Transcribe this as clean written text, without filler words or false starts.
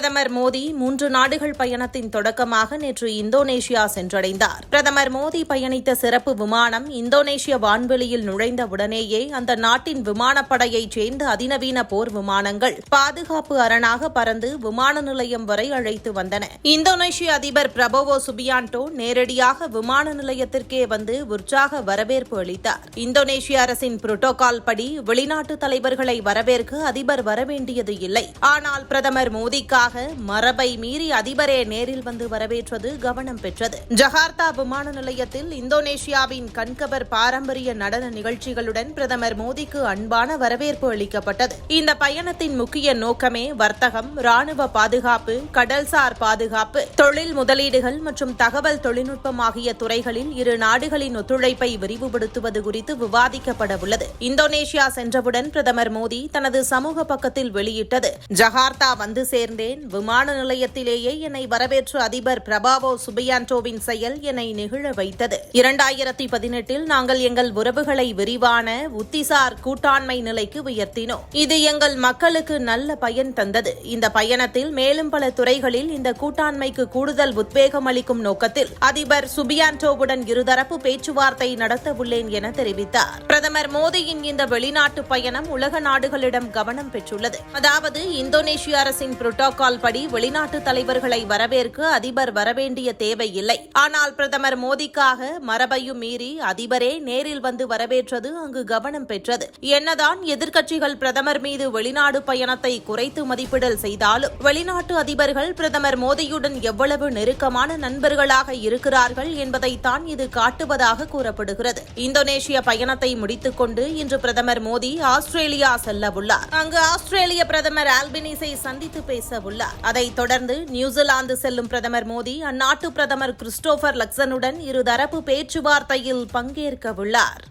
பிரதமர் மோடி 3 நாடுகள் பயணத்தின் தொடக்கமாக நேற்று இந்தோனேஷியா சென்றடைந்தார். பிரதமர் மோடி பயணித்த சிறப்பு விமானம் இந்தோனேஷிய வான்வெளியில் நுழைந்தவுடனேயே அந்த நாட்டின் விமானப்படையைச் சேர்ந்த அதிநவீன போர் விமானங்கள் பாதுகாப்பு அரணாக பறந்து விமான நிலையம் வரை அழைத்து வந்தன. இந்தோனேஷிய அதிபர் பிரபோவோ சுபியாண்டோ நேரடியாக விமான நிலையத்திற்கே வந்து உற்சாக வரவேற்பு அளித்தார். இந்தோனேஷிய அரசின் புரோட்டோகால் படி வெளிநாட்டு தலைவர்களை வரவேற்க அதிபர் வரவேண்டியது இல்லை. ஆனால் பிரதமர் மோடிக்காக மரபை மீறி அதிபரே நேரில் வந்து வரவேற்றது கவனம் பெற்றது. ஜகார்த்தா விமான நிலையத்தில் இந்தோனேஷியாவின் கண்கவர் பாரம்பரிய நடன நிகழ்ச்சிகளுடன் பிரதமர் மோடிக்கு அன்பான வரவேற்பு அளிக்கப்பட்டது. இந்த பயணத்தின் முக்கிய நோக்கமே வர்த்தகம், ராணுவ பாதுகாப்பு, கடல்சார் பாதுகாப்பு, தொழில் முதலீடுகள் மற்றும் தகவல் தொழில்நுட்பம் ஆகிய துறைகளில் இரு நாடுகளின் ஒத்துழைப்பை விரிவுபடுத்துவது குறித்து விவாதிக்கப்பட உள்ளது. இந்தோனேஷியா சென்றவுடன் பிரதமர் மோடி தனது சமூக பக்கத்தில் வெளியிட்டது, ஜகார்த்தா வந்து சேர்ந்தேன். விமான நிலையத்திலேயே என்னை வரவேற்ற அதிபர் பிரபாவோ சுபியாண்டோவின் செயல் என்னை நெகிழ வைத்தது. 2018 நாங்கள் எங்கள் உறவுகளை விரிவான உத்திசார் கூட்டாண்மை நிலைக்கு உயர்த்தினோம். இது எங்கள் மக்களுக்கு நல்ல பயன் தந்தது. இந்த பயணத்தில் மேலும் பல துறைகளில் இந்த கூட்டாண்மைக்கு கூடுதல் உத்வேகம் அளிக்கும் நோக்கத்தில் அதிபர் சுபியாண்டோவுடன் இருதரப்பு பேச்சுவார்த்தை நடத்த உள்ளேன் என தெரிவித்தார். பிரதமர் மோடியின் இந்த வெளிநாட்டு பயணம் உலக நாடுகளிடம் கவனம் பெற்றுள்ளது. அதாவது இந்தோனேஷிய அரசின் புரோட்டோகால் படி வெளிநாட்டு தலைவர்களை வரவேற்க அதிபர் வரவேண்டிய தேவையில்லை. ஆனால் பிரதமர் மோடிக்காக மரபையும் மீறி அதிபரே நேரில் வந்து வரவேற்றது அங்கு கவனம் பெற்றது. என்னதான் எதிர்க்கட்சிகள் பிரதமர் மீது வெளிநாடு பயணத்தை குறைத்து மதிப்பிடல் செய்தாலும் வெளிநாட்டு அதிபர்கள் பிரதமர் மோடியுடன் எவ்வளவு நெருக்கமான நண்பர்களாக இருக்கிறார்கள் என்பதைத்தான் இது காட்டுவதாக கூறப்படுகிறது. இந்தோனேஷிய பயணத்தை முடித்துக் கொண்டு இன்று பிரதமர் மோடி ஆஸ்திரேலியா செல்ல உள்ளார். அங்கு ஆஸ்திரேலிய பிரதமர் ஆல்பனீஸை சந்தித்து பேச உள்ளார். அதைத் தொடர்ந்து நியூசிலாந்து செல்லும் பிரதமர் மோடி அந்நாட்டு பிரதமர் கிறிஸ்டோபர் லக்சனுடன் இருதரப்பு பேச்சுவார்த்தையில் பங்கேற்க உள்ளார்.